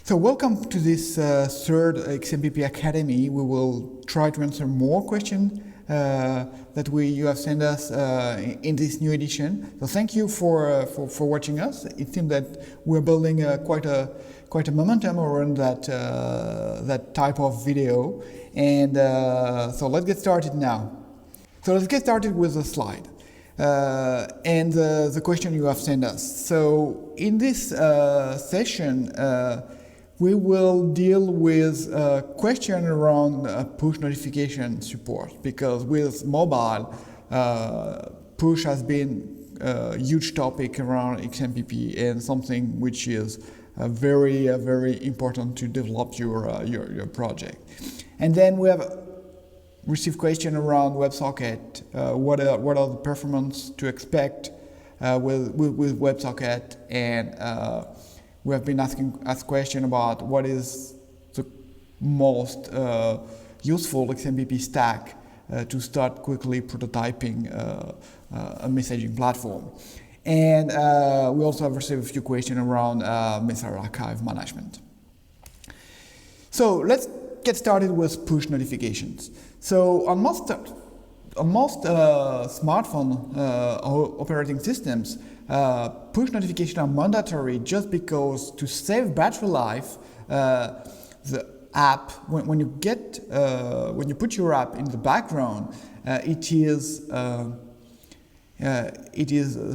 So welcome to this third XMPP Academy. We will try to answer more questions that you have sent us in this new edition. So thank you for watching us. It seems that we're building quite a momentum around that type of video. And so let's get started now. So let's get started with the slide. And the question you have sent us. So in this session, we will deal with a question around push notification support, because with mobile, push has been a huge topic around XMPP and something which is very important to develop your project. And then we have received question around WebSocket. What are the performance to expect with WebSocket, and we have been asked question about what is the most useful XMPP stack to start quickly prototyping a messaging platform. And we also have received a few questions around message archive management. So let's get started with push notifications. So on most smartphone operating systems, push notifications are mandatory just because to save battery life, the app, when you put your app in the background, it is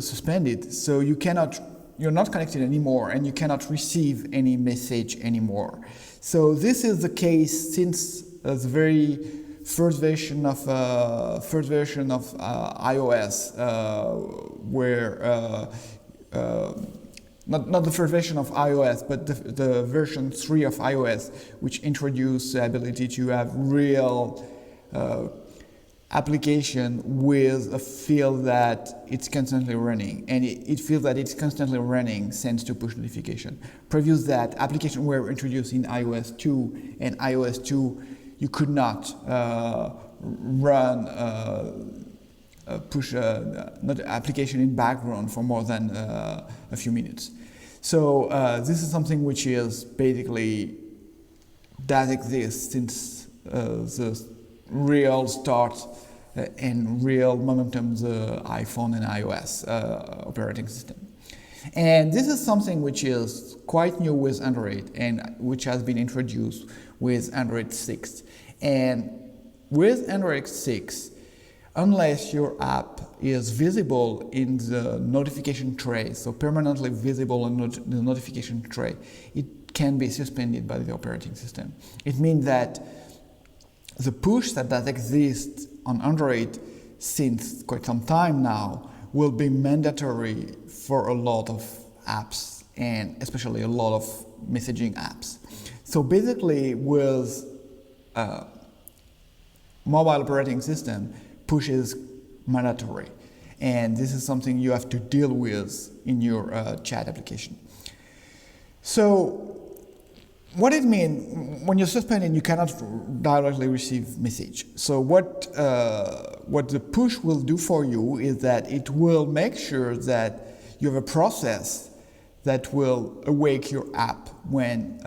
suspended, so you're not connected anymore, and you cannot receive any message anymore. So this is the case since the very first version of iOS, where not the first version of iOS, but the version 3 of iOS, which introduced the ability to have real application with a feel that it's constantly running, and it feels that it's constantly running thanks to push notification. Previous that, applications were introduced in iOS 2, and iOS 2 you could not run push not application in background for more than a few minutes. So this is something which is basically does exist since the real start and real momentum the iPhone and iOS operating system. And this is something which is quite new with Android, and which has been introduced with Android 6. And with Android 6, unless your app is visible in the notification tray, so permanently visible in the notification tray, it can be suspended by the operating system. It means that the push that does exist on Android since quite some time now will be mandatory for a lot of apps, and especially a lot of messaging apps. So basically with mobile operating system, push is mandatory, and this is something you have to deal with in your chat application. So what it means, when you're suspended, you cannot directly receive message. So what the push will do for you is that it will make sure that you have a process that will awake your app when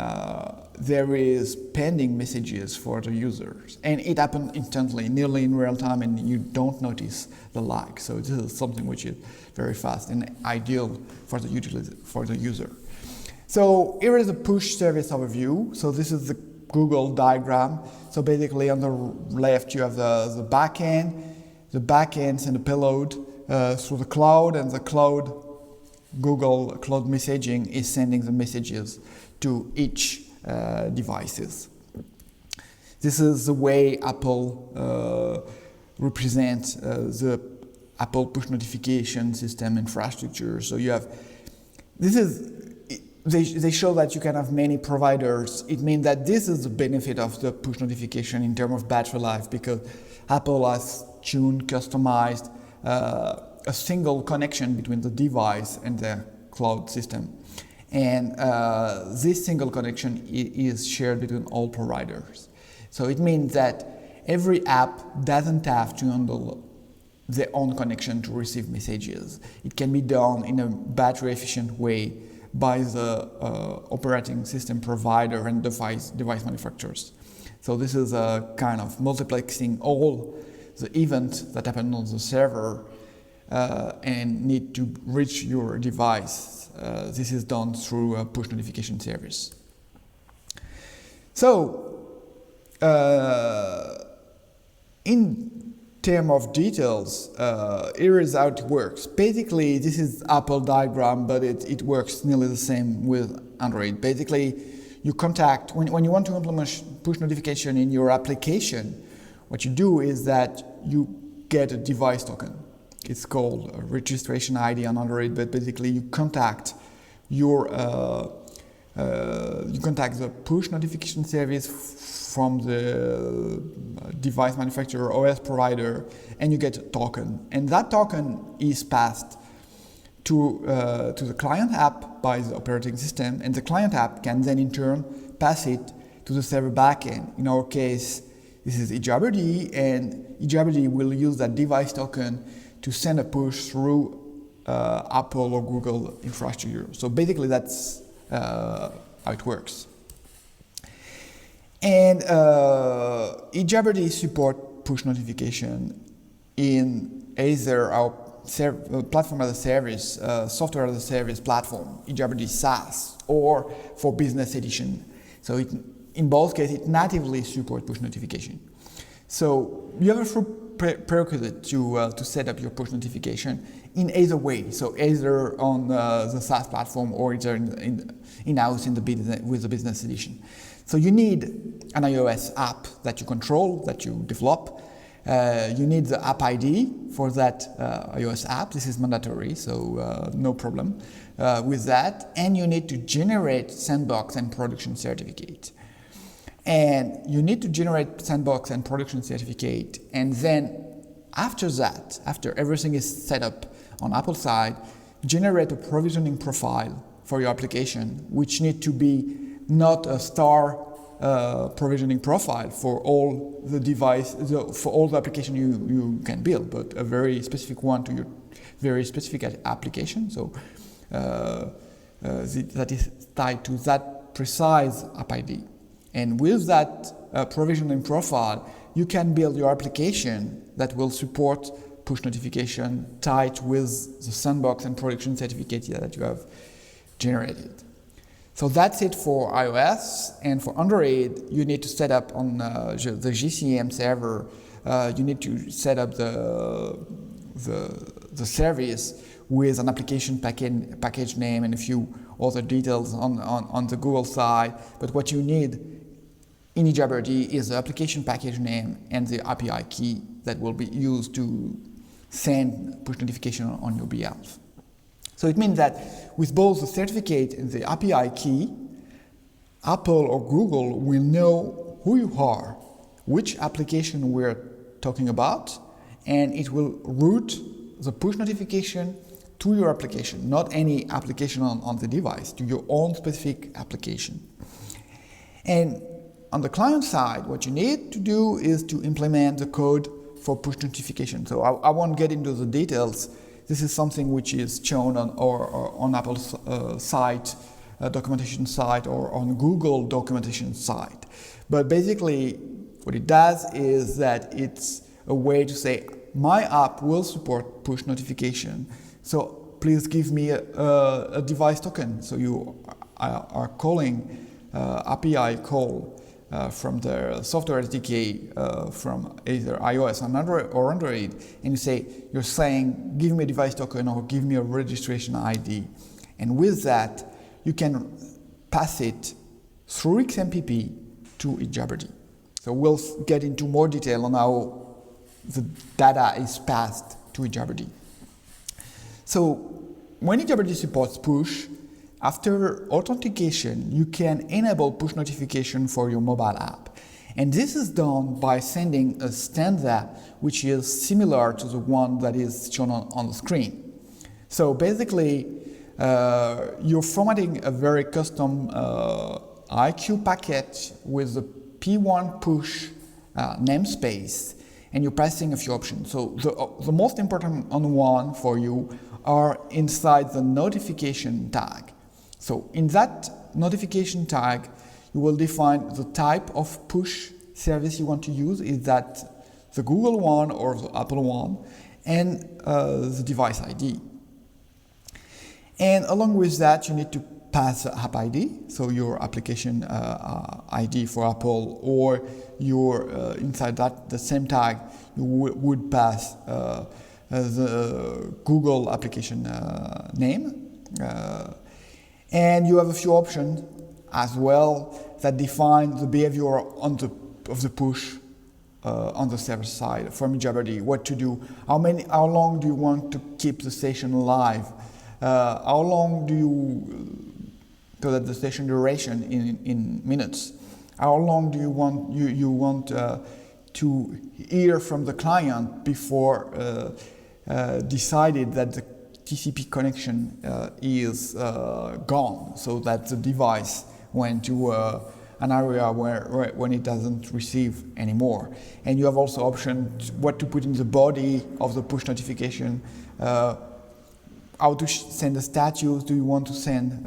there is pending messages for the users, and it happens instantly, nearly in real time, and you don't notice the lag. So this is something which is very fast and ideal for the user. So here is a push service overview. So this is the Google diagram. So basically on the left you have the backend send a payload through the cloud, and the cloud, Google Cloud Messaging, is sending the messages to each devices. This is the way Apple represents the Apple push notification system infrastructure. So you have, they show that you can have many providers. It means that this is the benefit of the push notification in terms of battery life, because Apple has tuned, customized a single connection between the device and the cloud system. And this single connection is shared between all providers. So it means that every app doesn't have to handle their own connection to receive messages. It can be done in a battery efficient way by the operating system provider and device manufacturers. So this is a kind of multiplexing all the events that happen on the server and need to reach your device. This is done through a push notification service. So, in terms of details, here is how it works. Basically, this is Apple diagram, but it works nearly the same with Android. Basically, you contact, when you want to implement push notification in your application, what you do is that you get a device token. It's called a registration ID on Android, but basically you contact your the push notification service from the device manufacturer, OS provider, and you get a token. And that token is passed to the client app by the operating system, and the client app can then in turn pass it to the server backend. In our case, this is ejabberd, and ejabberd will use that device token to send a push through Apple or Google infrastructure. So basically that's how it works. And ejabberd support push notification in either our platform as a service, software as a service platform, ejabberd SaaS, or for business edition. So in both cases, it natively supports push notification. So you have a full prerequisite to set up your push notification in either way. So either on the SaaS platform or either in-house with the business edition. So you need an iOS app that you control, that you develop. You need the app ID for that iOS app. This is mandatory, so no problem with that. And you need to generate sandbox and production certificate. And you need to generate sandbox and production certificate, and then after that, after everything is set up on Apple side, generate a provisioning profile for your application, which need to be not a star provisioning profile for all the device, for all the application you can build, but a very specific one to your very specific application. So that is tied to that precise app ID. And with that provisioning profile, you can build your application that will support push notification tied with the sandbox and production certificate that you have generated. So that's it for iOS. And for Android, you need to set up on the GCM server. You need to set up the service with an application package name and a few other details on the Google side. But what you need in ejabberd is the application package name and the API key that will be used to send push notification on your behalf. So it means that with both the certificate and the API key, Apple or Google will know who you are, which application we're talking about, and it will route the push notification to your application, not any application on the device, to your own specific application. And on the client side, what you need to do is to implement the code for push notification. So I won't get into the details. This is something which is shown on Apple's site, documentation site, or on Google documentation site. But basically, what it does is that it's a way to say, my app will support push notification, so please give me a device token. So you are calling API call from the software SDK from either iOS or Android, and you're saying, give me a device token or give me a registration ID. And with that, you can pass it through XMPP to ejabberd. So we'll get into more detail on how the data is passed to ejabberd. So when ejabberd supports push, after authentication, you can enable push notification for your mobile app. And this is done by sending a stanza which is similar to the one that is shown on the screen. So basically, you're formatting a very custom IQ packet with the P1 push namespace, and you're passing a few options. So the most important one for you are inside the notification tag. So in that notification tag, you will define the type of push service you want to use. Is that the Google one or the Apple one, and the device ID. And along with that, you need to pass the app ID, so your application ID for Apple, or your inside that the same tag you would pass the Google application name, and you have a few options as well that define the behavior of the push on the server side from ejabberd. What to do? How long do you want to keep the session alive? How long do you so that the session duration in minutes? How long do you want to hear from the client before decided that the TCP connection is gone, so that the device went to an area when it doesn't receive anymore? And you have also options what to put in the body of the push notification, how to send a status. Do you want to send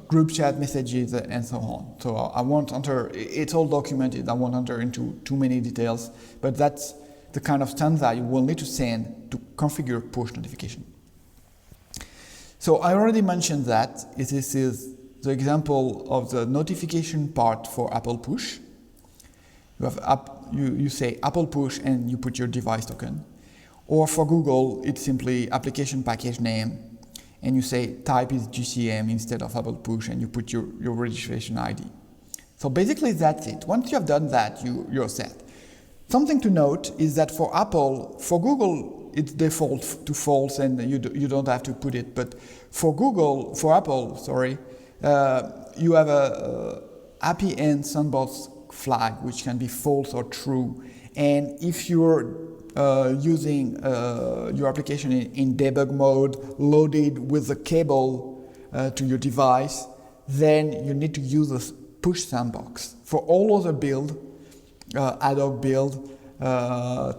group chat messages and so on? So I won't enter, it's all documented, I won't enter into too many details, but that's the kind of stanza you will need to send to configure push notification. So I already mentioned that this is the example of the notification part for Apple Push. You have you say Apple Push and you put your device token. Or for Google, it's simply application package name, and you say type is GCM instead of Apple Push, and you put your registration ID. So basically that's it. Once you have done that, you're set. Something to note is that for Google, it's default to false, and you don't have to put it. But for Apple, you have a happy end sandbox flag, which can be false or true. And if you're using your application in debug mode, loaded with the cable to your device, then you need to use a push sandbox. For all other build, ad hoc build,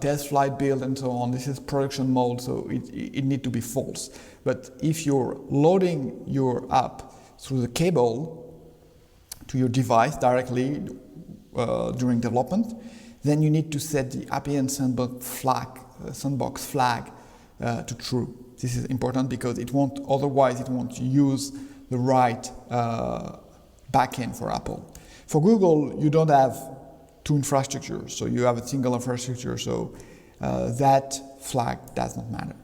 test flight build, and so on, this is production mode, so it needs to be false. But if you're loading your app through the cable to your device directly during development, then you need to set the API and sandbox flag to true. This is important because otherwise it won't use the right backend for Apple. For Google, you don't have two infrastructures, so you have a single infrastructure, so that flag does not matter.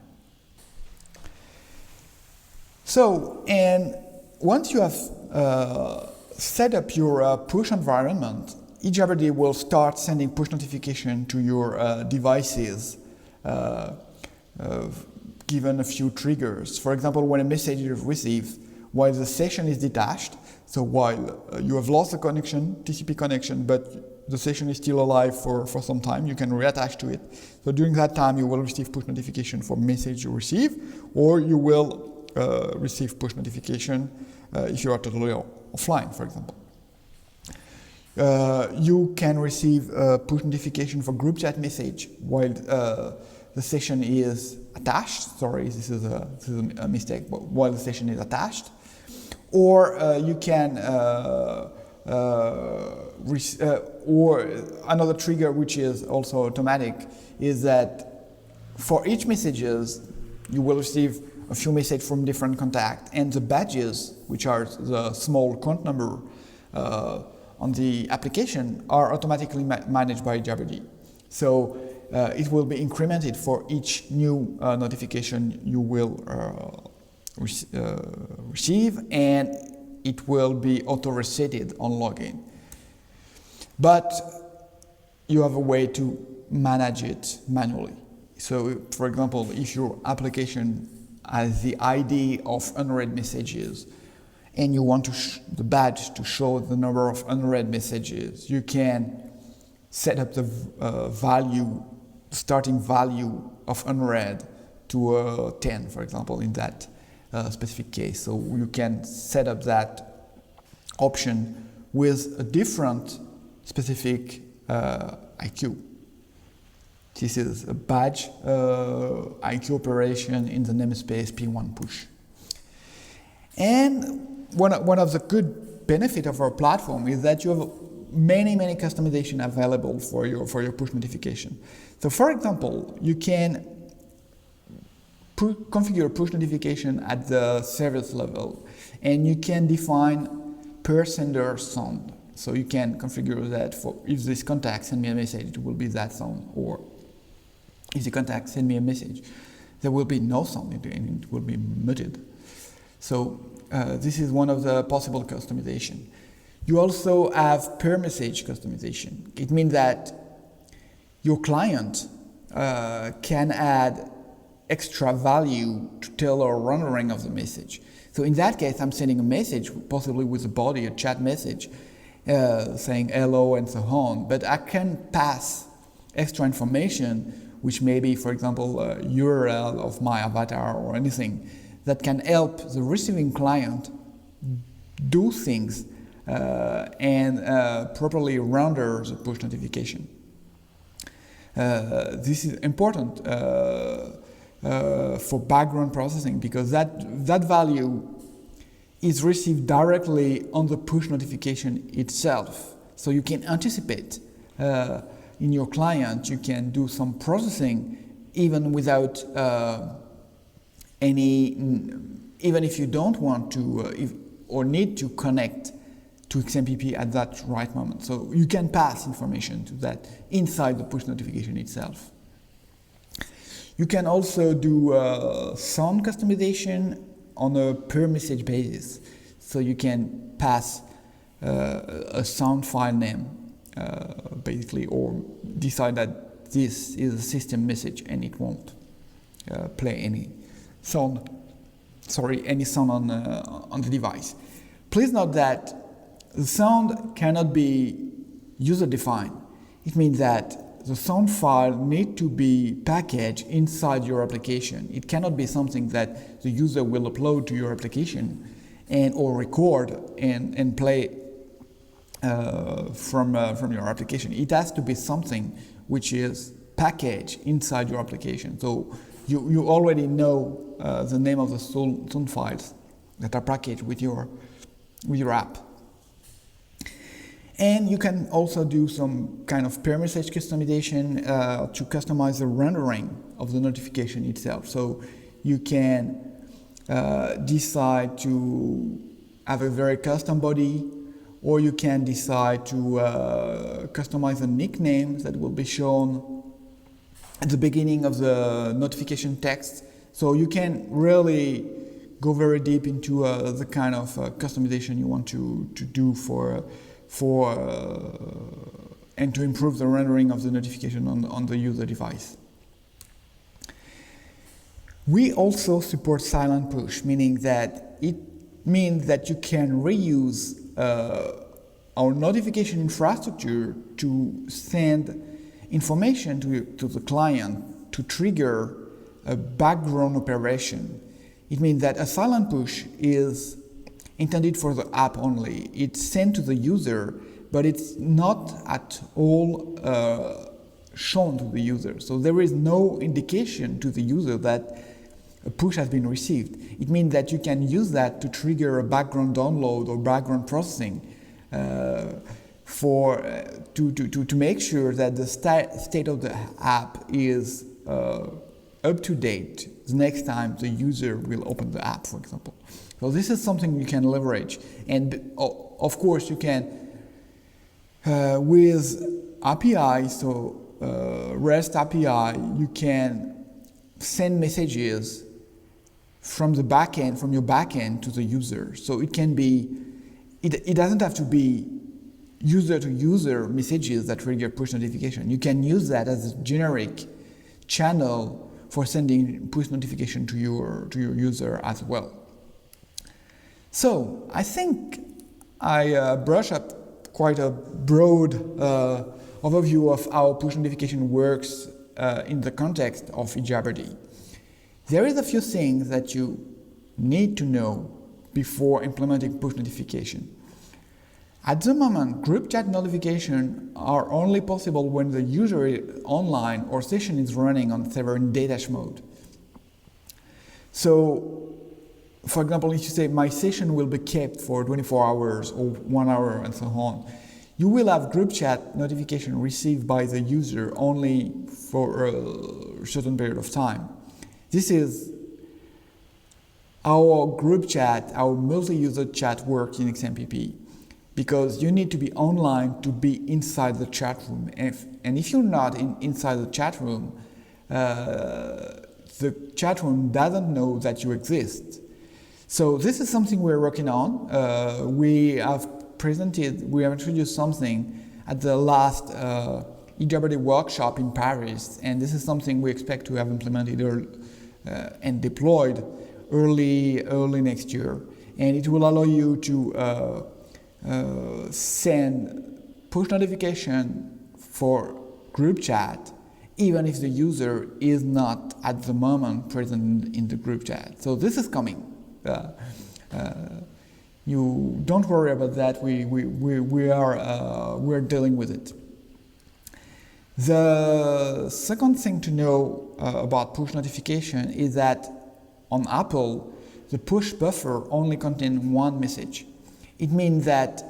So, and once you have set up your push environment, ejabberd will start sending push notification to your devices given a few triggers. For example, when a message is received while the session is detached, so while you have lost the connection, TCP connection, but the session is still alive for some time, you can reattach to it. So during that time, you will receive push notification for message you receive, or you will receive push notification if you are totally offline, for example. You can receive push notification for group chat message while the session is attached. Sorry, this is a mistake, but while the session is attached. Or you can, or another trigger which is also automatic is that for each messages you will receive a few messages from different contacts, and the badges, which are the small count number on the application, are automatically managed by ejabberd. So it will be incremented for each new notification you will receive, and it will be auto-resetted on login. But you have a way to manage it manually. So, for example, if your application has the ID of unread messages, and you want the badge to show the number of unread messages, you can set up the starting value of unread to 10, for example, in that specific case. So you can set up that option with a different specific IQ. This is a badge IQ operation in the namespace P1 push. And one of the good benefits of our platform is that you have many customization available for your push notification. So for example, you can configure push notification at the service level, and you can define per sender sound. So you can configure that for if this contact send me a message, it will be that sound, or if the contact send me a message, there will be no sound and it will be muted. So this is one of the possible customization. You also have per message customization. It means that your client can add extra value to tell or rendering of the message. So in that case, I'm sending a message, possibly with a body, a chat message, saying hello and so on, but I can pass extra information, which may be, for example, a URL of my avatar or anything that can help the receiving client do things and properly render the push notification. This is important for background processing, because that value is received directly on the push notification itself. So you can anticipate in your client, you can do some processing even without even if you don't want to or need to connect to XMPP at that right moment. So you can pass information to that inside the push notification itself. You can also do sound customization on a per message basis. So you can pass a sound file name basically, or decide that this is a system message and it won't play any sound on the device. Please note that the sound cannot be user-defined. It means that the sound file needs to be packaged inside your application. It cannot be something that the user will upload to your application or record and play from your application. It has to be something which is packaged inside your application. So you already know the name of the sound files that are packaged with your app. And you can also do some kind of per message customization to customize the rendering of the notification itself. So you can decide to have a very custom body, or you can decide to customize the nicknames that will be shown at the beginning of the notification text. So you can really go very deep into the kind of customization you want to do and to improve the rendering of the notification on the user device. We also support silent push, meaning that it means that you can reuse our notification infrastructure to send information to the client to trigger a background operation. It means that a silent push is intended for the app only. It's sent to the user, but it's not at all shown to the user. So there is no indication to the user that a push has been received. It means that you can use that to trigger a background download or background processing to make sure that the state of the app is up to date the next time the user will open the app, for example. So this is something you can leverage, and of course you can with API, so REST API, you can send messages from your backend to the user. So it can be, it doesn't have to be user-to-user messages that trigger push notification. You can use that as a generic channel for sending push notification to your user as well. So I think I brush up quite a broad overview of how push notification works in the context of ejabberd. There is a few things that you need to know before implementing push notification. At the moment, group chat notifications are only possible when the user is online or session is running on server in dash mode. So for example, if you say my session will be kept for 24 hours or 1 hour and so on, you will have group chat notification received by the user only for a certain period of time. This is our group chat, our multi-user chat works in XMPP, because you need to be online to be inside the chat room. And if you're not inside the chat room doesn't know that you exist. So this is something we're working on. We have introduced something at the last ejabberd workshop in Paris, and this is something we expect to have implemented and deployed early next year. And it will allow you to send push notification for group chat even if the user is not at the moment present in the group chat. So this is coming. You don't worry about that. We're dealing with it. The second thing to know about push notification is that on Apple, the push buffer only contains one message. It means that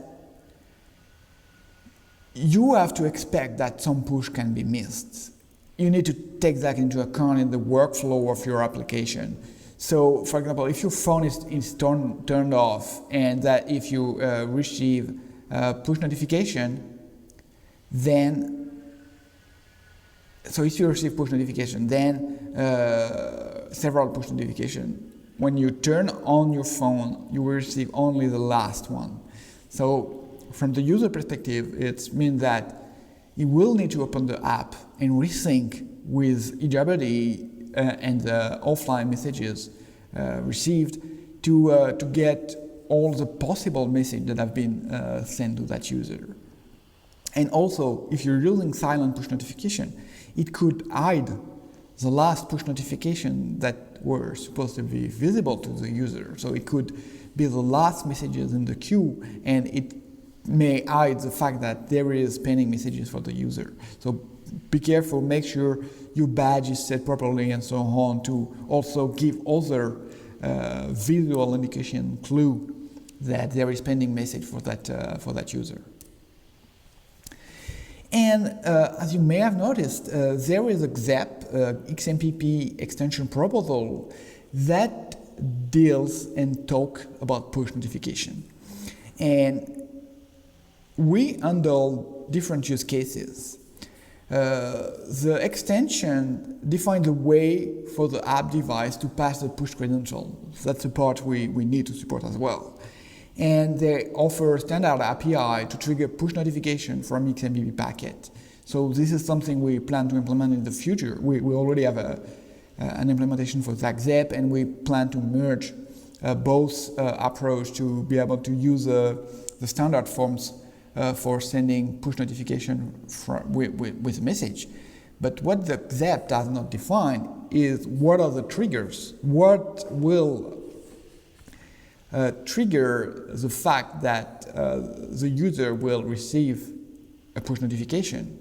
you have to expect that some push can be missed. You need to take that into account in the workflow of your application. So, for example, if your phone is turned off, and that if you receive push notification, if you receive push notification, then several push notifications. When you turn on your phone, you will receive only the last one. So, from the user perspective, it means that you will need to open the app and resync with ejabberd and the offline messages received to get all the possible messages that have been sent to that user. And also, if you're using silent push notification, it could hide the last push notification that were supposed to be visible to the user. So it could be the last messages in the queue, and it may hide the fact that there is pending messages for the user. So be careful, make sure your badge is set properly and so on, to also give other visual indication clue that there is pending message for that user. And as you may have noticed, there is a XMPP extension proposal that deals and talk about push notification. And we handle different use cases. The extension defines a way for the app device to pass the push credential. That's the part we need to support as well. And they offer a standard API to trigger push notification from XMPP packet. So this is something we plan to implement in the future. We already have an implementation for XAP, and we plan to merge both approach to be able to use the standard forms for sending push notification with a message. But what the XAP does not define is what are the triggers, what will trigger the fact that the user will receive a push notification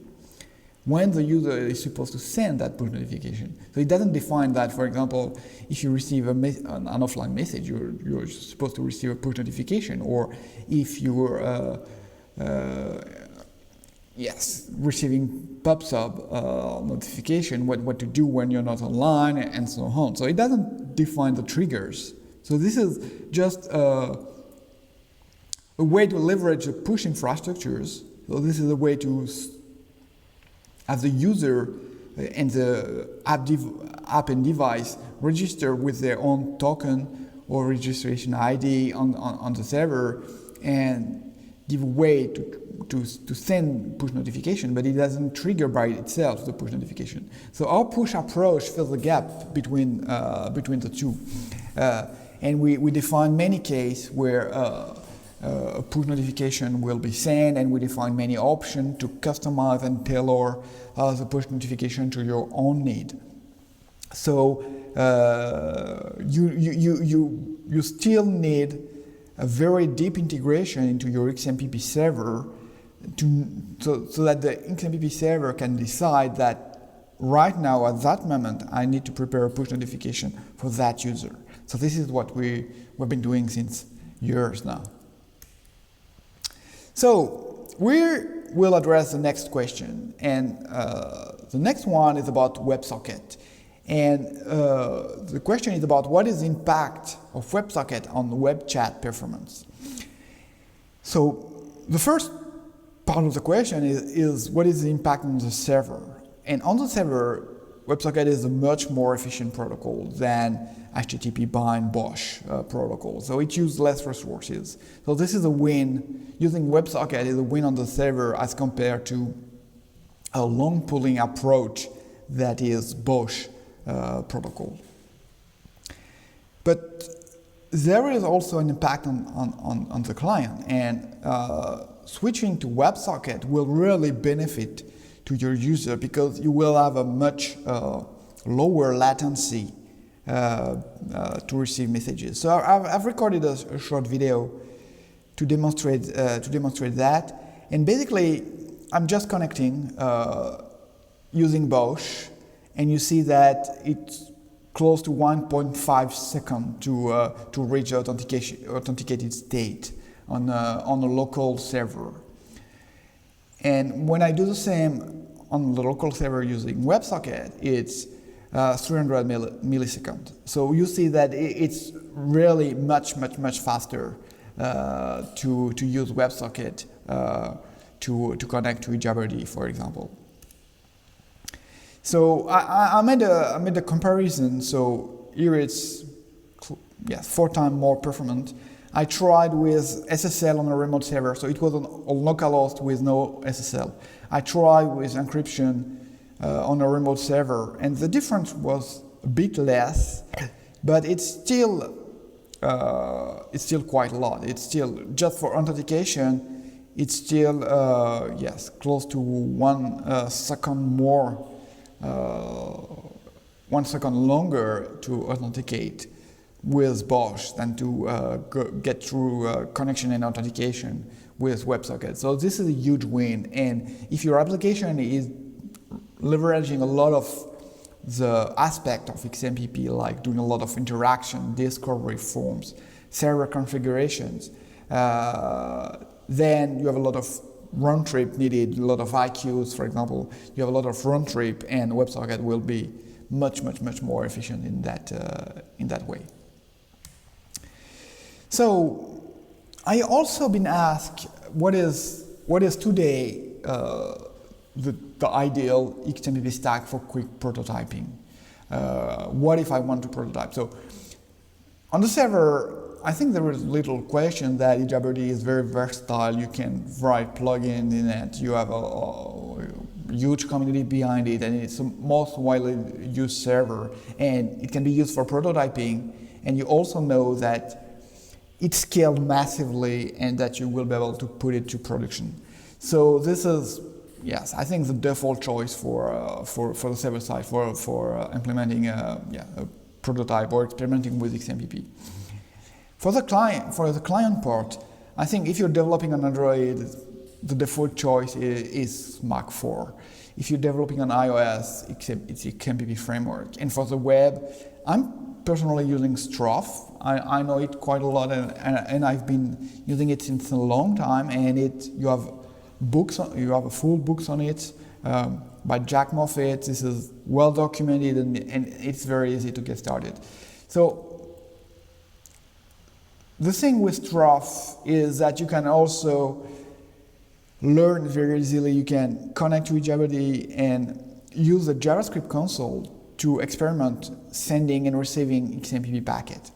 when the user is supposed to send that push notification. So it doesn't define that, for example, if you receive an offline message, you're supposed to receive a push notification, or if you're receiving pub-sub notification, what to do when you're not online, and so on. So it doesn't define the triggers. So this is just a way to leverage the push infrastructures. So this is a way to have the user and the app and device register with their own token or registration ID on the server, and give a way to send push notification, but it doesn't trigger by itself the push notification. So our push approach fills the gap between the two. And we define many cases where a push notification will be sent, and we define many options to customize and tailor the push notification to your own need. So you still need a very deep integration into your XMPP server so that the XMPP server can decide that right now, at that moment, I need to prepare a push notification for that user. So this is what we've been doing since years now. So we will address the next question, and the next one is about WebSocket. And the question is about what is the impact of WebSocket on web chat performance. So the first part of the question is what is the impact on the server? And on the server, WebSocket is a much more efficient protocol than HTTP bind Bosh protocol. So it uses less resources. So this is a win. Using WebSocket is a win on the server as compared to a long pooling approach that is Bosh protocol. But there is also an impact on the client, and switching to WebSocket will really benefit to your user because you will have a much lower latency to receive messages. So I've recorded a short video to demonstrate that, and basically I'm just connecting using Bosh, and you see that it's close to 1.5 seconds to reach the authenticated state on a local server. And when I do the same on the local server using WebSocket, it's 300 milliseconds. So you see that it's really much faster to use WebSocket to connect to ejabberd, for example. So I made a comparison. So here it's 4 times more performant. I tried with SSL on a remote server, so it was on localhost with no SSL. I tried with encryption on a remote server, and the difference was a bit less, but it's still quite a lot. It's still, just for authentication, it's still close to 1 second more, 1 second longer to authenticate with Bosh than to get through connection and authentication with WebSocket. So this is a huge win, and if your application is leveraging a lot of the aspect of XMPP, like doing a lot of interaction, discovery forms, server configurations, then you have a lot of round trip needed, a lot of IQs, for example. You have a lot of round trip, and WebSocket will be much more efficient in that way. So I also been asked what is today the ideal XMPP stack for quick prototyping. What if I want to prototype? So on the server, I think there is little question that ejabberd is very versatile. You can write plugins in it. You have a huge community behind it, and it's the most widely used server, and it can be used for prototyping. And you also know that it's scaled massively and that you will be able to put it to production. So this is, yes, I think the default choice for the server side for implementing a prototype or experimenting with XMPP. For the client part, I think if you're developing on Android, the default choice is Mach 4. If you're developing on iOS, it's XMPP framework. And for the web, I'm personally using Strophe. I know it quite a lot, and I've been using it since a long time. And you have full books on it by Jack Moffett. This is well documented, and it's very easy to get started. So the thing with Strophe is that you can also learn very easily. You can connect to ejabberd and use the JavaScript console to experiment sending and receiving XMPP packet.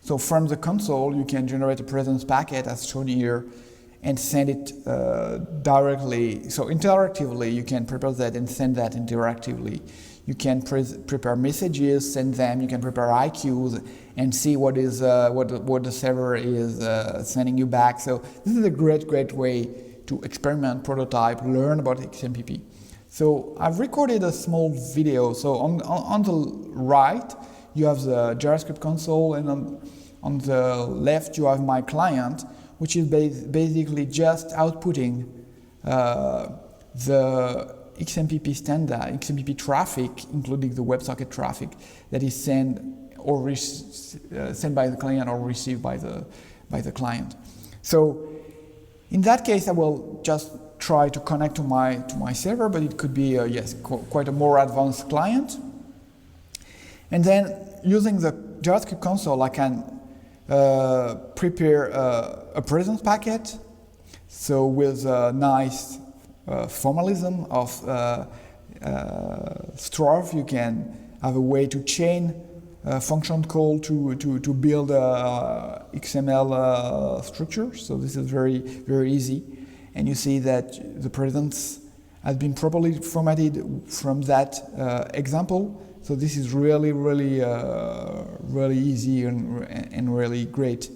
So from the console, you can generate a presence packet as shown here and send it directly. So interactively, you can prepare that and send that interactively. You can prepare messages, send them. You can prepare IQs and see what the server is sending you back. So this is a great way to experiment, prototype, learn about XMPP. So I've recorded a small video. So on the right, you have the JavaScript console, and on the left, you have my client, which is basically just outputting the XMPP standard, XMPP traffic, including the WebSocket traffic that is sent or sent by the client or received by the client. So in that case, I will just try to connect to my server, but it could be quite a more advanced client. And then using the JavaScript console, I can prepare a presence packet. So with a nice formalism of Strophe, you can have a way to chain function call to build XML structure. So this is very, very easy. And you see that the presence has been properly formatted from that example. So this is really, really, really easy and really great.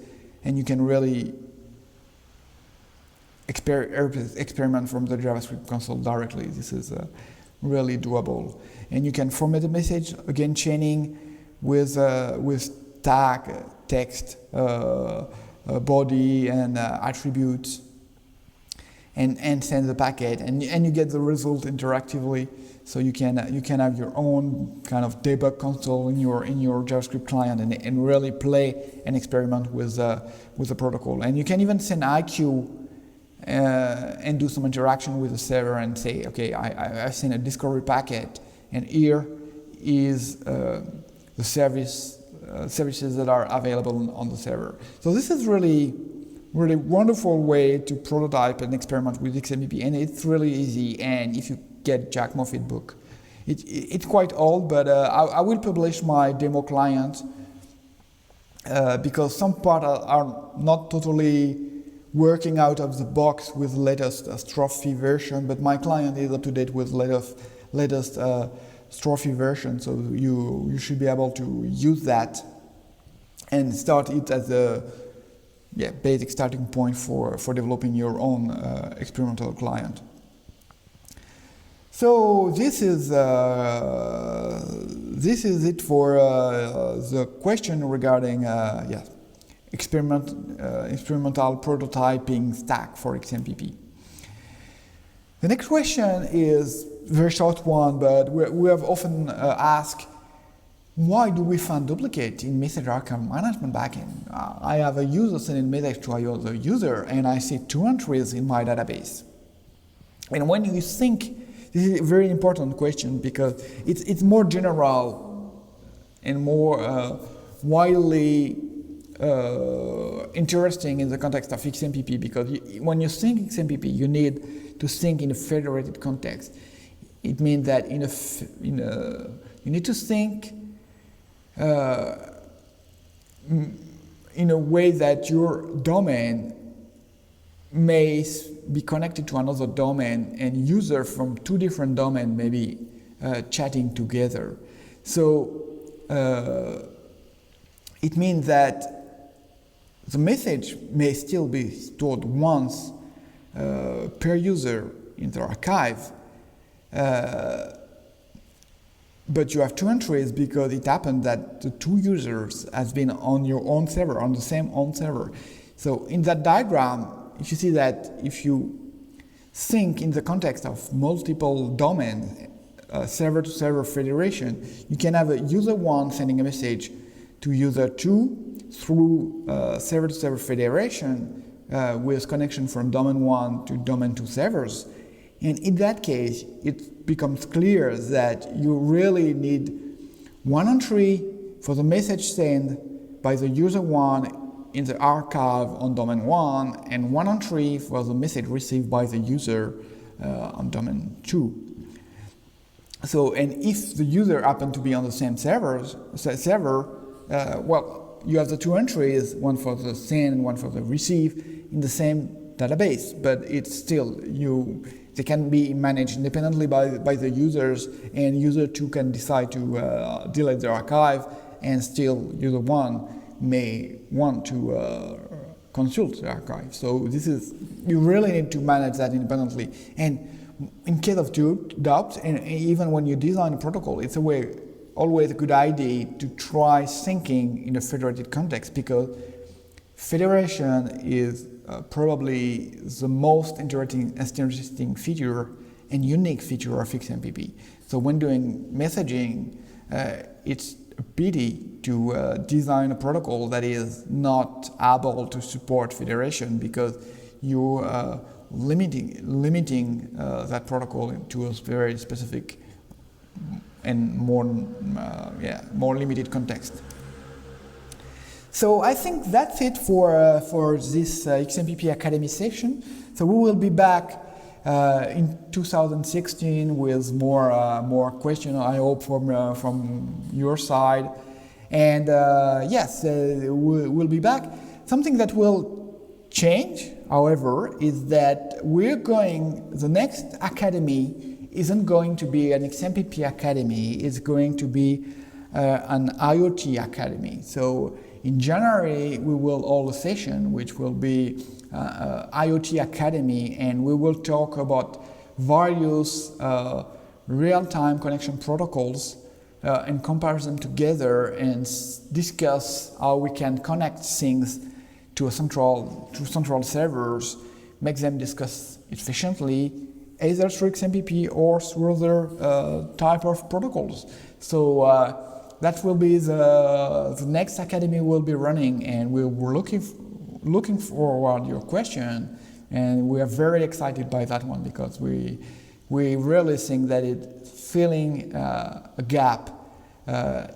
And you can really experiment from the JavaScript console directly. This is really doable. And you can format the message, again chaining with tag, text, body, and attributes, and send the packet, and you get the result interactively. So you can have your own kind of debug console in your JavaScript client and really play and experiment with the protocol. And you can even send IQ and do some interaction with the server and say, okay, I send a discovery packet, and here is the services that are available on the server. So this is really wonderful way to prototype and experiment with XMPP, and it's really easy. And if you get Jack Moffitt book, it's quite old, but I will publish my demo client because some parts are not totally working out of the box with the latest Strophe version, but my client is up to date with latest Strophe version, so you should be able to use that and start it as a basic starting point for developing your own experimental client. So this is it for the question regarding experimental prototyping stack for XMPP. The next question is a very short one, but we have often asked, why do we find duplicate in message archive management backend? I have a user sending message to another user, and I see 2 entries in my database. And when you think, this is a very important question because it's more general and more widely interesting in the context of XMPP, because when you think XMPP, you need to think in a federated context. It means that you need to think in a way that your domain may be connected to another domain, and users from 2 different domains may be chatting together. So it means that the message may still be stored once per user in the archive, but you have 2 entries because it happened that the 2 users has been on your own server, on the same own server. So in that diagram, if you see that if you think in the context of multiple domains, server-to-server federation, you can have a user 1 sending a message to user 2 through server-to-server federation with connection from domain 1 to domain 2 servers. And in that case, it becomes clear that you really need 1 entry for the message sent by the user 1 in the archive on domain 1, and 1 entry for the message received by the user on domain 2. So, and if the user happen to be on the same server, well, you have the 2 entries, one for the send and one for the receive, in the same database, but it's still, they can be managed independently by the users, and user 2 can decide to delete the archive, and still user 1 may want to consult the archive. So this is, you really need to manage that independently. And in case of doubt, and even when you design a protocol, it's always a good idea to try thinking in a federated context, because federation is probably the most interesting feature and unique feature of XMPP. So when doing messaging, it's a pity to design a protocol that is not able to support federation, because you are limiting that protocol to a very specific and more limited context. So I think that's it for this XMPP Academy session. So we will be back in 2016 with more questions, I hope, from your side. And yes, we'll be back. Something that will change, however, is that the next academy isn't going to be an XMPP Academy, it's going to be an IoT Academy. So in January, we will hold a session which will be IoT Academy, and we will talk about various real-time connection protocols and compare them together and discuss how we can connect things to central servers, make them discuss efficiently, either through XMPP or through other type of protocols. So that will be the next academy we'll be running, and we're looking forward to your question, and we are very excited by that one, because we really think that it's filling a gap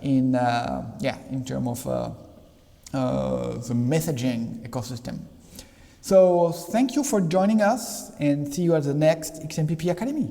in terms of the messaging ecosystem. So thank you for joining us, and see you at the next XMPP Academy.